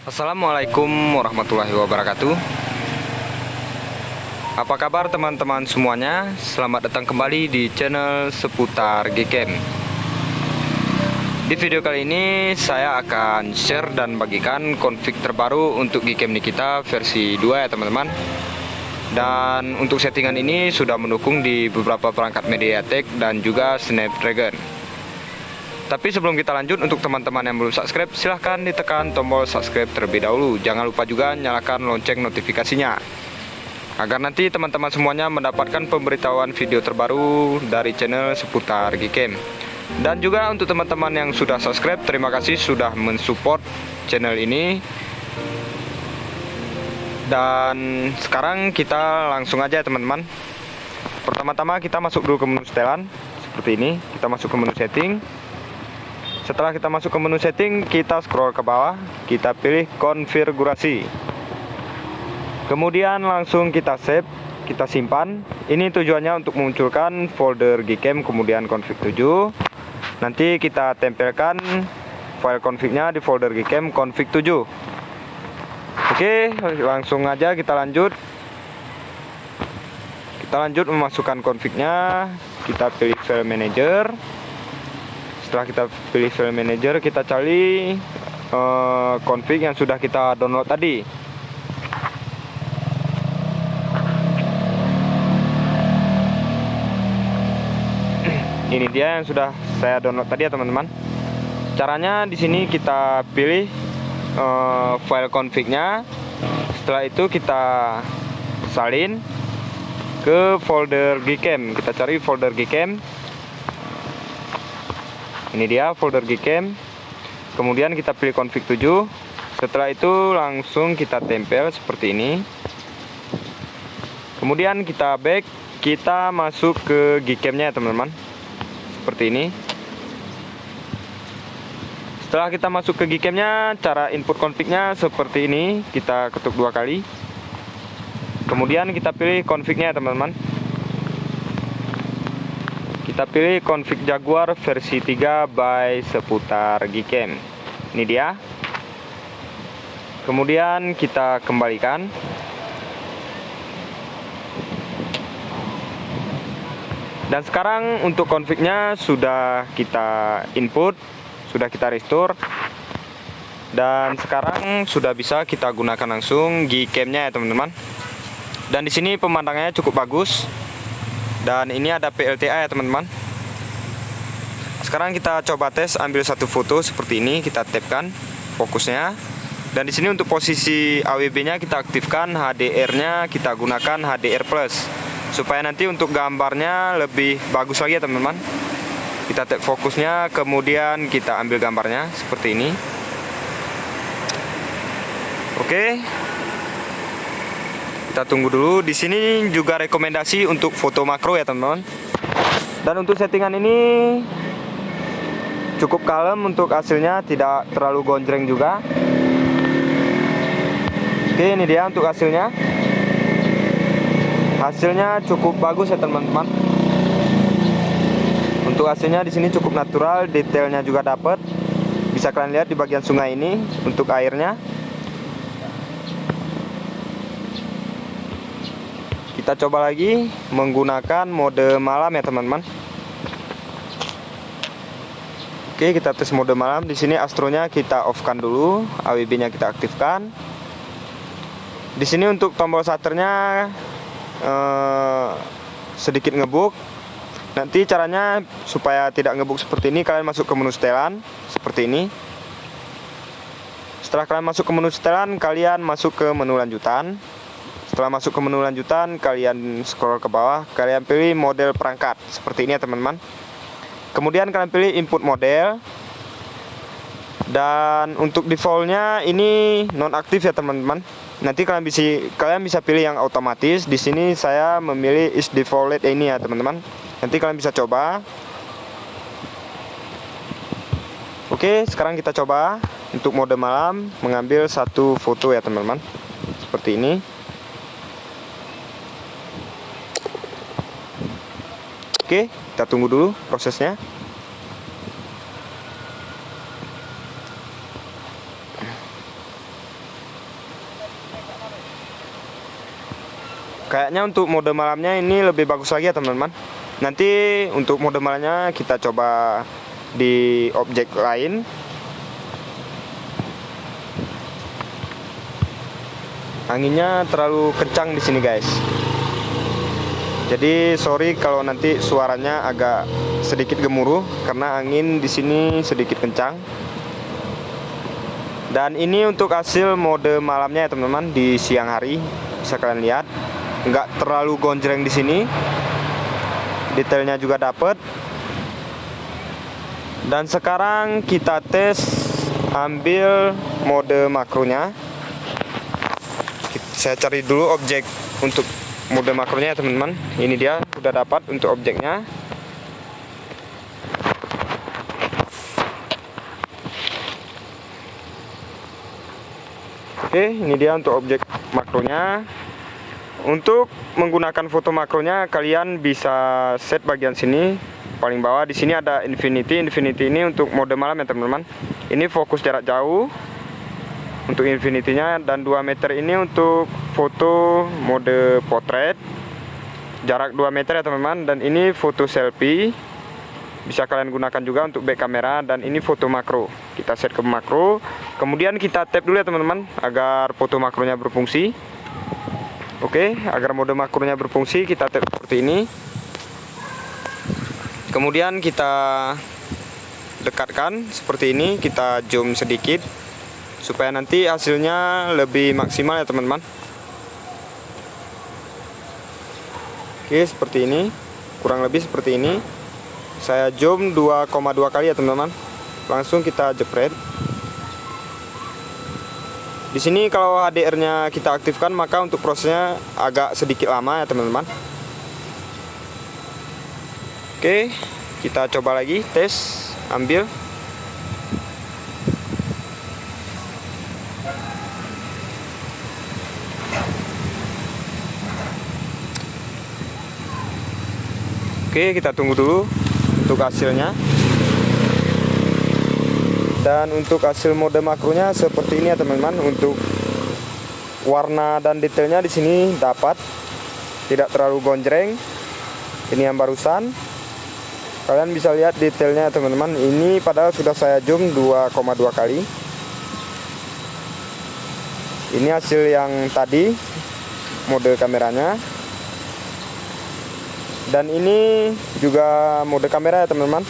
Assalamualaikum warahmatullahi wabarakatuh. Apa kabar teman-teman semuanya? Selamat datang kembali di channel seputar Gcam. Di video kali ini saya akan share dan bagikan config terbaru untuk Gcam Nikita versi 2 ya teman-teman. Dan untuk settingan ini sudah mendukung di beberapa perangkat MediaTek dan juga Snapdragon. Tapi sebelum kita lanjut, untuk teman-teman yang belum subscribe, silahkan ditekan tombol subscribe terlebih dahulu. Jangan lupa juga nyalakan lonceng notifikasinya, agar nanti teman-teman semuanya mendapatkan pemberitahuan video terbaru dari channel seputar Gcam. Dan juga untuk teman-teman yang sudah subscribe, terima kasih sudah mensupport channel ini. Dan sekarang kita langsung aja teman-teman. Pertama-tama kita masuk dulu ke menu setelan seperti ini. Kita masuk ke menu setting. Setelah kita masuk ke menu setting, kita scroll ke bawah, kita pilih konfigurasi. Kemudian langsung kita save, kita simpan. Ini tujuannya untuk memunculkan folder Gcam kemudian config 7. Nanti kita tempelkan file config-nya di folder Gcam config 7. Oke, langsung aja kita lanjut. Kita lanjut memasukkan config-nya. Kita pilih file manager. Setelah kita pilih file manager, kita cari config yang sudah kita download tadi. Ini dia yang sudah saya download tadi ya teman-teman. Caranya di sini kita pilih file config-nya. Setelah itu kita salin ke folder Gcam. Kita cari folder Gcam. Ini dia folder Gcam. Kemudian kita pilih config 7. Setelah itu langsung kita tempel seperti ini. Kemudian kita back, kita masuk ke Gcam-nya ya teman-teman. Seperti ini. Setelah kita masuk ke Gcam-nya, cara input config-nya seperti ini. Kita ketuk 2 kali. Kemudian kita pilih config-nya ya teman-teman. Kita pilih config Jaguar versi 3 by seputar Gcam. Ini dia. Kemudian kita kembalikan. Dan sekarang untuk config-nya sudah kita input, sudah kita restore. Dan sekarang sudah bisa kita gunakan langsung Gcam-nya ya teman-teman. Dan di sini pemandangannya cukup bagus. Dan ini ada PLTA ya teman-teman. Sekarang kita coba tes ambil satu foto seperti ini, kita tapkan fokusnya. Dan di sini untuk posisi AWB-nya kita aktifkan, HDR-nya kita gunakan HDR plus, supaya nanti untuk gambarnya lebih bagus lagi ya teman-teman. Kita tap fokusnya, kemudian kita ambil gambarnya seperti ini. Oke. Kita tunggu dulu. Di sini juga rekomendasi untuk foto makro ya teman-teman. Dan untuk settingan ini cukup kalem untuk hasilnya, tidak terlalu gonjreng juga. Oke, ini dia untuk hasilnya. Hasilnya cukup bagus ya teman-teman. Untuk hasilnya di sini cukup natural, detailnya juga dapat. Bisa kalian lihat di bagian sungai ini untuk airnya. Kita coba lagi menggunakan mode malam ya teman-teman. Oke, kita tes mode malam. Di sini astronya kita off-kan dulu, AWB-nya kita aktifkan. Di sini untuk tombol shutternya sedikit ngebuk. Nanti caranya supaya tidak ngebuk seperti ini, kalian masuk ke menu setelan seperti ini. Setelah kalian masuk ke menu setelan, kalian masuk ke menu lanjutan. Setelah masuk ke menu lanjutan, kalian scroll ke bawah, kalian pilih model perangkat seperti ini ya teman-teman. Kemudian kalian pilih input model. Dan untuk defaultnya ini nonaktif ya teman-teman. Nanti kalian bisa pilih yang otomatis. Di sini saya memilih is defaulted ini ya teman-teman. Nanti kalian bisa coba. Oke, sekarang kita coba untuk mode malam mengambil satu foto ya teman-teman. Seperti ini. Oke, kita tunggu dulu prosesnya. Kayaknya untuk mode malamnya ini lebih bagus lagi ya teman-teman. Nanti untuk mode malamnya kita coba di objek lain. Anginnya terlalu kencang di sini guys. Jadi sorry kalau nanti suaranya agak sedikit gemuruh karena angin di sini sedikit kencang. Dan ini untuk hasil mode malamnya ya teman-teman, di siang hari. Bisa kalian lihat, nggak terlalu gonjreng di sini. Detailnya juga dapet. Dan sekarang kita tes ambil mode makronya. Saya cari dulu objek untuk mode makronya ya teman-teman. Ini dia, udah dapat untuk objeknya. Oke, ini dia untuk objek makronya. Untuk menggunakan foto makronya, kalian bisa set bagian sini paling bawah. Di sini ada infinity. Infinity ini untuk mode malam ya teman-teman. Ini fokus jarak jauh untuk infinity-nya, dan 2 meter ini untuk foto mode potret jarak 2 meter ya teman-teman. Dan ini foto selfie, bisa kalian gunakan juga untuk back kamera. Dan ini foto makro, kita set ke makro, kemudian kita tap dulu ya teman-teman agar foto makronya berfungsi. Oke, agar mode makronya berfungsi kita tap seperti ini. Kemudian kita dekatkan seperti ini, kita zoom sedikit supaya nanti hasilnya lebih maksimal ya teman-teman. Oke, seperti ini, kurang lebih seperti ini. Saya zoom 2,2 kali ya teman-teman. Langsung kita jepret. Di sini kalau HDR-nya kita aktifkan, maka untuk prosesnya agak sedikit lama ya teman-teman. Oke, kita coba lagi tes ambil. Oke, kita tunggu dulu untuk hasilnya. Dan untuk hasil mode makronya seperti ini ya teman-teman. Untuk warna dan detailnya di sini dapat, tidak terlalu gonjreng. Ini yang barusan. Kalian bisa lihat detailnya teman-teman. Ini padahal sudah saya zoom 2,2 kali. Ini hasil yang tadi mode kameranya. Dan ini juga mode kamera ya teman-teman,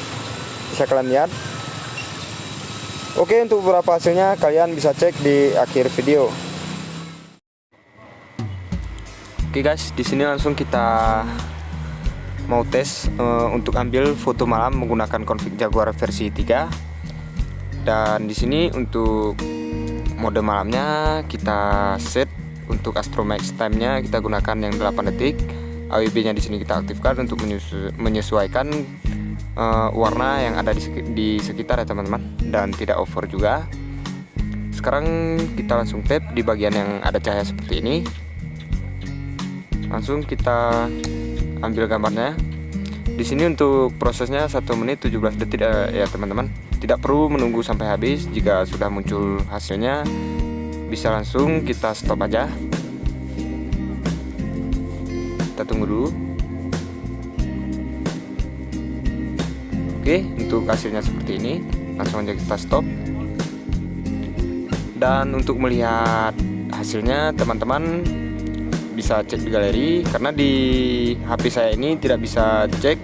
bisa kalian lihat. Oke, untuk beberapa hasilnya kalian bisa cek di akhir video. Oke guys, di sini langsung kita mau tes untuk ambil foto malam menggunakan config Jaguar versi 3. Dan di sini untuk mode malamnya kita set untuk Astro Max time-nya kita gunakan yang 8 detik. AWB-nya di sini kita aktifkan untuk menyesuaikan warna yang ada di sekitar ya teman-teman, dan tidak over juga. Sekarang kita langsung tap di bagian yang ada cahaya seperti ini. Langsung kita ambil gambarnya. Di sini untuk prosesnya 1 menit 17 detik ya teman-teman. Tidak perlu menunggu sampai habis. Jika sudah muncul hasilnya, bisa langsung kita stop aja. Kita tunggu dulu. Oke, untuk hasilnya seperti ini. Langsung aja kita stop. Dan untuk melihat hasilnya teman-teman bisa cek di galeri, karena di HP saya ini tidak bisa cek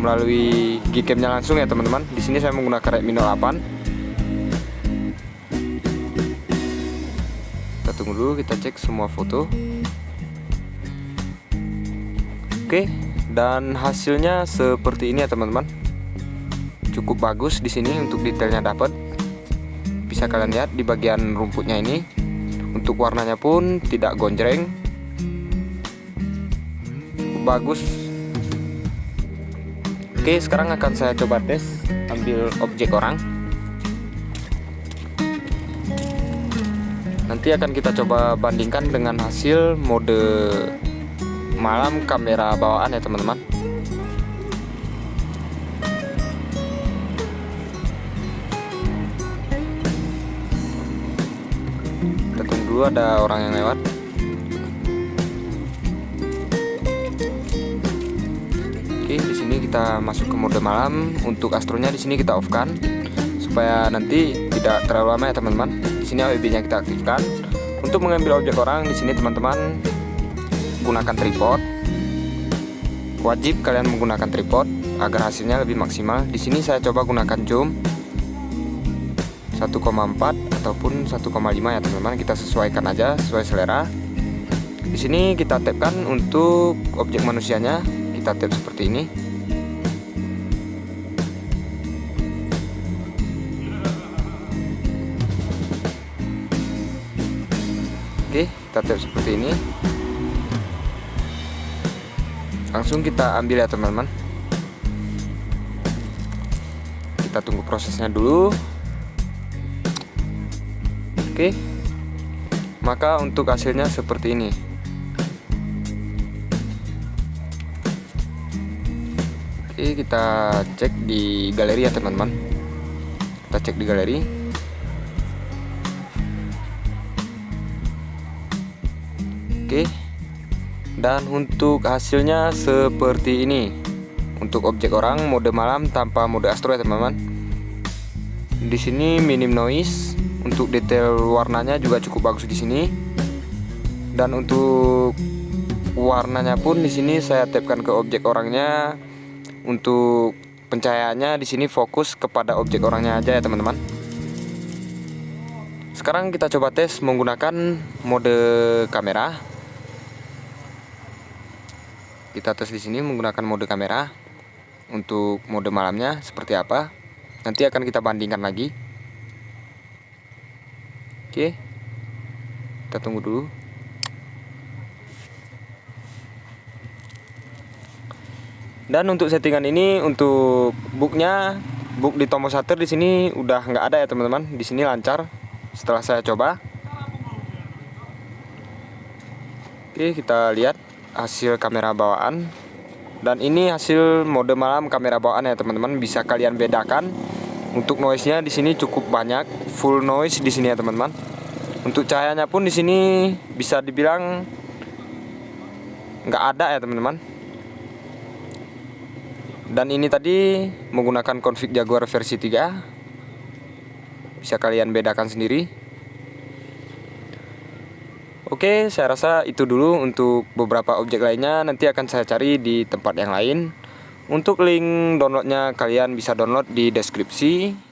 melalui Gcam-nya langsung ya teman-teman. Di sini saya menggunakan Redmi Note 8. Kita tunggu dulu, kita cek semua foto. Oke, dan hasilnya seperti ini ya teman-teman. Cukup bagus di sini untuk detailnya dapat. Bisa kalian lihat di bagian rumputnya ini. Untuk warnanya pun tidak gonjreng. Cukup bagus. Oke, sekarang akan saya coba tes ambil objek orang. Nanti akan kita coba bandingkan dengan hasil mode malam kamera bawaan ya teman-teman. Kita tunggu dulu, ada orang yang lewat. Oke, di sini kita masuk ke mode malam. Untuk astronya di sini kita off kan supaya nanti tidak terlalu lama ya teman-teman. Di sini AWB-nya kita aktifkan. Untuk mengambil objek orang di sini teman-teman gunakan tripod. Wajib kalian menggunakan tripod agar hasilnya lebih maksimal. Di sini saya coba gunakan zoom 1,4 ataupun 1,5 ya teman-teman. Kita sesuaikan aja sesuai selera. Di sini kita tapkan untuk objek manusianya. Kita tap seperti ini. Oke, kita tap seperti ini. Langsung kita ambil ya teman-teman. Kita tunggu prosesnya dulu. Oke. Maka untuk hasilnya seperti ini. Oke, kita cek di galeri ya teman-teman. Kita cek di galeri. Oke. Dan untuk hasilnya seperti ini. Untuk objek orang mode malam tanpa mode astro ya teman-teman. Di sini minim noise. Untuk detail warnanya juga cukup bagus di sini. Dan untuk warnanya pun di sini saya tapkan ke objek orangnya. Untuk pencahayaannya di sini fokus kepada objek orangnya aja ya teman-teman. Sekarang kita coba tes menggunakan mode kamera. Kita tes di sini menggunakan mode kamera. Untuk mode malamnya seperti apa? Nanti akan kita bandingkan lagi. Oke. Kita tunggu dulu. Dan untuk settingan ini untuk book di Tomo Shutter di sini udah nggak ada ya teman-teman. Di sini lancar setelah saya coba. Oke, kita lihat hasil kamera bawaan. Dan ini hasil mode malam kamera bawaan ya teman-teman. Bisa kalian bedakan. Untuk noise-nya di sini cukup banyak, full noise di sini ya teman-teman. Untuk cahayanya pun di sini bisa dibilang nggak ada ya teman-teman. Dan ini tadi menggunakan config Jaguar versi 3. Bisa kalian bedakan sendiri. Oke, saya rasa itu dulu. Untuk beberapa objek lainnya nanti akan saya cari di tempat yang lain. Untuk link downloadnya kalian bisa download di deskripsi.